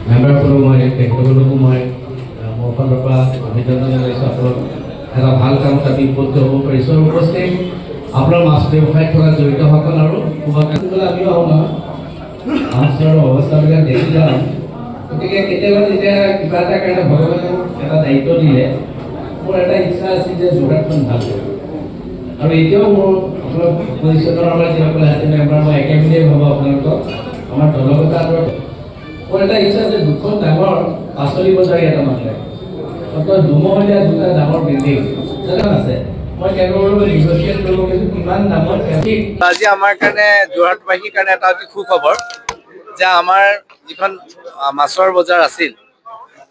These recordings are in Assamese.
মেম্বাৰ মই তেখেতসকলকো মই মোৰ ফালৰ পৰা অভিনন্দন জনাইছোঁ। আপোনালোক এটা ভাল কামত আমি উপস্থিত হ'ব পাৰিছোঁ। আৰু উপস্থিত আপোনাৰ মাছ ব্যৱসায়ত থকা জড়িতসকল আৰু শুভাকাংক্ষী আমিও আহোঁ নহয় মাছৰ অৱস্থাবিলাক দেখি যাওঁ। গতিকে কেতিয়াবা যেতিয়া কিবা এটা কাৰণে ভগৱানে এটা দায়িত্ব দিলে মোৰ এটা ইচ্ছা আছিল যে যোৰহাটখন ভাল কৰিব। আৰু এতিয়াও মোৰ আপোনালোক পজিশ্যনৰ আমাৰ যিসকল আছে মেম্বাৰ মই একেবাৰে ভাবোঁ আপোনালোকক আমাৰ দলগত আৰু মোৰ এটা ইচ্ছা যে দুখন ডাঙৰ পাচলি বজাৰ ইয়াত আমাক লাগে। অৰ্থাৎ দুমহলীয়া দুটা ডাঙৰ বিল্ডিং আছে। মই কেনেকৈ নিগচিয়েট কৰিব পাৰিছোঁ কিমান দামত। আজি আমাৰ কাৰণে যোৰহাটবাসীৰ কাৰণে এটা অতি সুখবৰ যে আমাৰ যিখন মাছৰ বজাৰ আছিল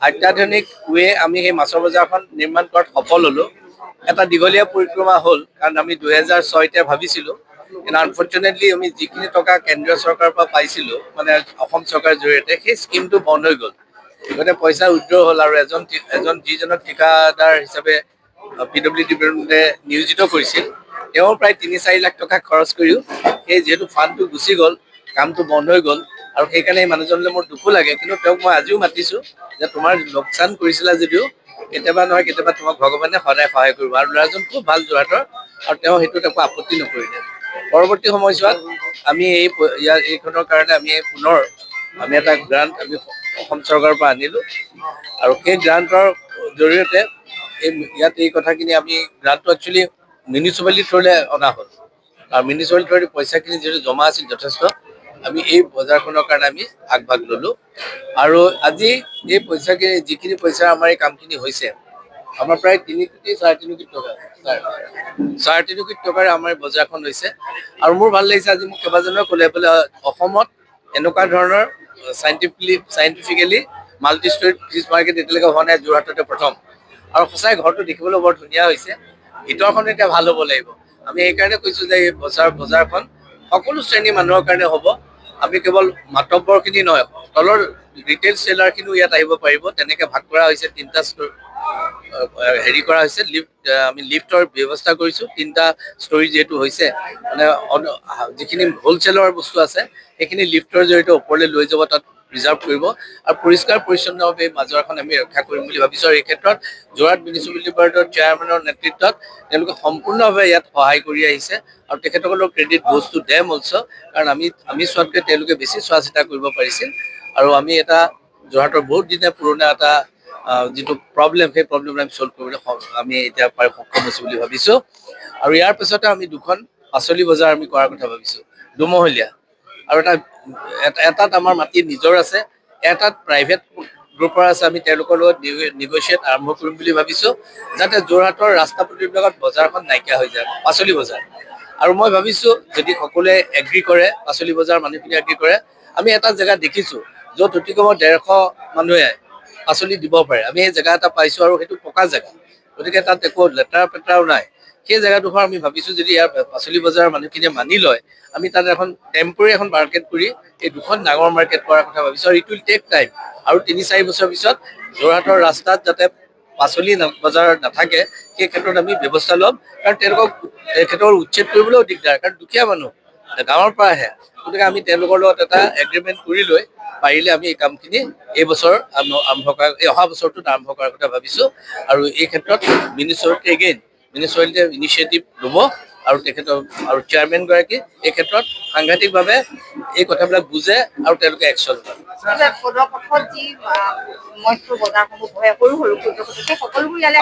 অত্যাধুনিক আমি সেই মাছৰ বজাৰখন নিৰ্মাণ কৰাত সফল হ'লোঁ। এটা দীঘলীয়া পৰিক্ৰমা হ'ল, কাৰণ আমি 2006তে ভাবিছিলোঁ, কিন্তু আনফৰ্চুনেটলি আমি যিখিনি টকা কেন্দ্ৰীয় চৰকাৰৰ পৰা পাইছিলোঁ মানে অসম চৰকাৰৰ জৰিয়তে সেই স্কিমটো বন্ধ হৈ গ'ল। গতিকে পইচা উইড্ৰ হ'ল আৰু যিজনক ঠিকাদাৰ হিচাপে PWD ডিপাৰ্টমেণ্টে নিয়োজিত কৰিছিল তেওঁ প্ৰায় ৩-৪ লাখ টকা খৰচ কৰিও সেই যিহেতু ফাণ্ডটো গুচি গ'ল, কামটো বন্ধ হৈ গ'ল। আৰু সেইকাৰণে এই মানুহজনলৈ মোৰ দুখো লাগে, কিন্তু তেওঁক মই আজিও মাতিছোঁ যে তোমাৰ লোকচান কৰিছিলা যদিও কেতিয়াবা নহয় কেতিয়াবা তোমাক ভগৱানে সদায় সহায় কৰিব। আৰু ল'ৰাজন খুব ভাল যোৰহাটৰ, আৰু তেওঁ সেইটোত একো আপত্তি নকৰিলে। পৰৱৰ্তী সময়ছোৱাত আমি এইখনৰ কাৰণে পুনৰ এটা গ্ৰাণ্ট আমি অসম চৰকাৰৰ পৰা আনিলোঁ, আৰু সেই গ্ৰাণ্টৰ জৰিয়তে ইয়াত এই কথাখিনি আমি গ্ৰাণ্টটো একচুৱেলি মিউনিচিপালিটিৰ থ্ৰুলৈ অনা হ'ল। আৰু মিউনিচিপালিটিৰ থ্ৰুৰে পইচাখিনি যিহেতু জমা আছিল যথেষ্ট, আমি এই বজাৰখনৰ কাৰণে আমি আগভাগ ল'লোঁ। আৰু আজি এই পইচাখিনি যিখিনি পইচা আমাৰ এই কামখিনি হৈছে আমাৰ প্ৰায় 3 কোটি 3.5 কোটি টকা 3.5 কোটি টকাৰে আমাৰ বজাৰখন হৈছে। আৰু মোৰ ভাল লাগিছে আজি মোক কেইবাজনেও ক'লে বোলে অসমত এনেকুৱা ধৰণৰ scientifically multi storeyed fish market এতিয়ালৈকে হোৱা নাই, যোৰহাটতে প্ৰথম। আৰু সঁচাই ঘৰটো দেখিবলৈ বৰ ধুনীয়া হৈছে, ভিতৰখন এতিয়া ভাল হ'ব লাগিব। আমি সেইকাৰণে কৈছোঁ যে এই বজাৰখন সকলো শ্ৰেণীৰ মানুহৰ কাৰণে হ'ব। আমি কেৱল মাতব্বৰখিনি নহয়, তলৰ ৰিটেইল চেলাৰখিনিও ইয়াত আহিব পাৰিব। তেনেকৈ ভাগ কৰা হৈছে, 3টা হেৰি কৰা হৈছে, আমি লিফ্টৰ ব্যৱস্থা কৰিছোঁ। 3টা ষ্টৰী যিহেতু হৈছে মানে যিখিনি হ'লচেলৰ বস্তু আছে সেইখিনি লিফ্টৰ জৰিয়তে ওপৰলৈ লৈ যাব, তাত ৰিজাৰ্ভ কৰিব। আৰু পৰিষ্কাৰ পৰিচ্ছন্নভাৱে এই বজাৰখন আমি ৰক্ষা কৰিম বুলি ভাবিছোঁ। আৰু এই ক্ষেত্ৰত যোৰহাট মিউনিচিপালিটি বৰ্ডৰ চেয়াৰমেনৰ নেতৃত্বত তেওঁলোকে সম্পূৰ্ণভাৱে ইয়াত সহায় কৰি আহিছে। আৰু তেখেতসকলৰ credit goes to them also', কাৰণ আমি চোৱাতকৈ তেওঁলোকে বেছি চোৱা চিতা কৰিব পাৰিছিল। আৰু আমি এটা যোৰহাটৰ বহুত দিনে পুৰণা এটা যিটো প্ৰব্লেম, সেই প্ৰব্লেমটো আমি ছল্ভ কৰিবলৈ আমি এতিয়া প্ৰায় সক্ষম হৈছোঁ বুলি ভাবিছোঁ। আৰু ইয়াৰ পিছতে আমি দুখন পাচলি বজাৰ আমি কৰাৰ কথা ভাবিছোঁ, দুমহলীয়া। আৰু এটাত আমাৰ মাটি নিজৰ আছে, এটাত প্ৰাইভেট গ্ৰুপৰ আছে। আমি তেওঁলোকৰ লগত নেগচিয়েট আৰম্ভ কৰিম বুলি ভাবিছোঁ, যাতে যোৰহাটৰ ৰাস্তা পদূলিবিলাকত বজাৰখন নাইকিয়া হৈ যায়, পাচলি বজাৰ। আৰু মই ভাবিছোঁ যদি সকলোৱে এগ্ৰী কৰে, পাচলি বজাৰ মানুহখিনি এগ্ৰী কৰে, আমি এটা জেগা দেখিছোঁ য'ত অতি কমেও 150 মানুহে পাচলি দিব পাৰে। আমি সেই জেগা এটা পাইছোঁ আৰু সেইটো পকা জেগা, গতিকে তাত একো লেতেৰা পেতেৰাও নাই। সেই জেগাডোখৰ আমি ভাবিছোঁ যদি ইয়াৰ পাচলি বজাৰৰ মানুহখিনিয়ে মানি লয়, আমি তাত এখন টেম্পৰেৰী এখন মাৰ্কেট কৰি এই দুখন ডাঙৰ মাৰ্কেট কৰাৰ কথা ভাবিছোঁ। আৰু ইট উইল টেক টাইম, আৰু 3-4 বছৰ পিছত যোৰহাটৰ ৰাস্তাত যাতে পাচলি বজাৰ নাথাকে, সেই ক্ষেত্ৰত আমি ব্যৱস্থা ল'ম। কাৰণ তেওঁলোকক তেখেতৰ উচ্ছেদ কৰিবলৈও দিগদাৰ, কাৰণ দুখীয়া মানুহ গাঁৱৰ পৰা আহে। গতিকে আমি তেওঁলোকৰ লগত এটা এগ্ৰিমেণ্ট কৰি লৈ পাৰিলে আমি এই কামখিনি এই বছৰ আৰম্ভ কৰা, এই অহা বছৰটোত আৰম্ভ কৰাৰ কথা ভাবিছোঁ। আৰু এই ক্ষেত্ৰত মিউনিচিপালিটিয়ে ইনিচিয়েটিভ ল'ব, আৰু তেখেতৰ আৰু চেয়াৰমেনগৰাকী এই ক্ষেত্ৰত সাংঘাতিকভাৱে এই কথাবিলাক বুজে আৰু তেওঁলোকে একশ্যন লয়।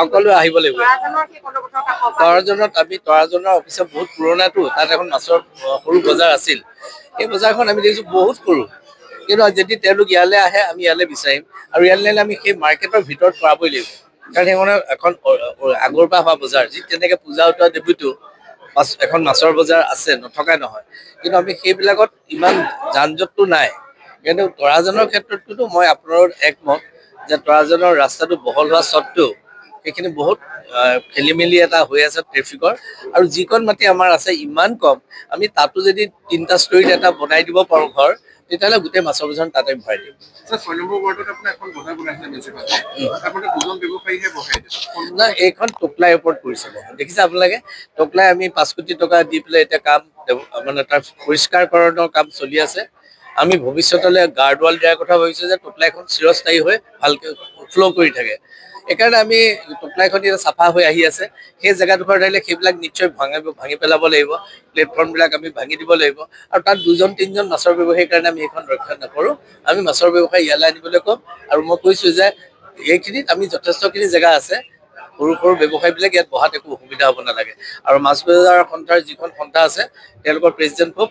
সকলোৱে আহিব লাগিব। তৰাজনৰ অফিচত বহুত পুৰণাটো, তাত এখন মাছৰ সৰু বজাৰ আছিল। সেই বজাৰখন আমি দেখিছোঁ বহুত সৰু, কিন্তু যদি তেওঁলোক ইয়ালৈ আহে আমি ইয়ালৈ বিচাৰিম। আৰু ইয়ালৈ আহিলে আমি সেই মাৰ্কেটৰ ভিতৰত কৰাবই লাগিব, কাৰণ সেইখনে এখন আগৰ পৰা হোৱা বজাৰ। যি তেনেকৈ পূজা উঠোৱা দেৱীটো এখন মাছৰ বজাৰ আছে, নথকা নহয়, কিন্তু আমি সেইবিলাকত ইমান যান জঁটটো নাই। কিন্তু তৰাজনৰ ক্ষেত্ৰততো মই আপোনালোকৰ একমত যে তৰাজনৰ ৰাস্তাটো বহল হোৱা স্বত্বেও সেইখিনি বহুত খেলি মেলি এটা হৈ আছে ট্ৰেফিকৰ। আৰু যিকণ মাটি আমাৰ আছে ইমান কম, আমি তাতো যদি 3টা ষ্টৰীত এটা বনাই দিব পাৰোঁ ঘৰ, তেতিয়াহ'লে গোটেই মাছৰ বজাৰ তাতে ভৰাই দিম। নাই, এইখন টোকলাই ওপৰত কৰিছিলে, দেখিছে আপোনালোকে। টোকলাই আমি 5 কোটি টকা দি পেলাই এতিয়া কাম মানে তাৰ পৰিষ্কাৰকৰণৰ কাম চলি আছে। আমি ভৱিষ্যতলৈ গাৰ্ডৱাল দিয়াৰ কথা ভাবিছোঁ যে টোকলাইখন চিৰস্থায়ী হৈ ভালকৈ ফ্ল' কৰি থাকে। সেইকাৰণে আমি টোকলাইখন এতিয়া চাফা হৈ আহি আছে, সেই জেগাডোখৰত আহিলে সেইবিলাক নিশ্চয় ভাঙি পেলাব লাগিব, প্লেটফৰ্মবিলাক আমি ভাঙি দিব লাগিব। আৰু তাত 2-3জন মাছৰ ব্যৱসায়ীৰ কাৰণে আমি সেইখন ৰক্ষা নকৰোঁ। আমি মাছৰ ব্যৱসায়ী ইয়ালৈ আনিবলৈ ক'ম। আৰু মই কৈছোঁ যে এইখিনিত আমি যথেষ্টখিনি জেগা আছে, সৰু সৰু ব্যৱসায়ীবিলাক ইয়াত বহাত একো অসুবিধা হ'ব নালাগে। আৰু মাছ বজাৰ সন্থাৰ যিখন সন্থা আছে, তেওঁলোকৰ প্ৰেচিডেণ্ট খুব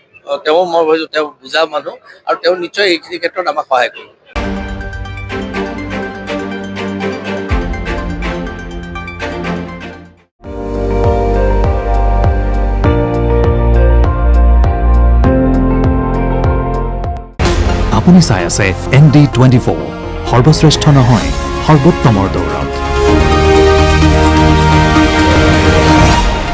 মই ভাবিছোঁ তেওঁ বুজা মানুহ, আৰু তেওঁ নিশ্চয় এইখিনি ক্ষেত্ৰত আমাক সহায় কৰিব। আপুনি চাই আছে ND24, সৰ্বশ্ৰেষ্ঠ নহয় সৰ্বোত্তমৰ দৌৰা।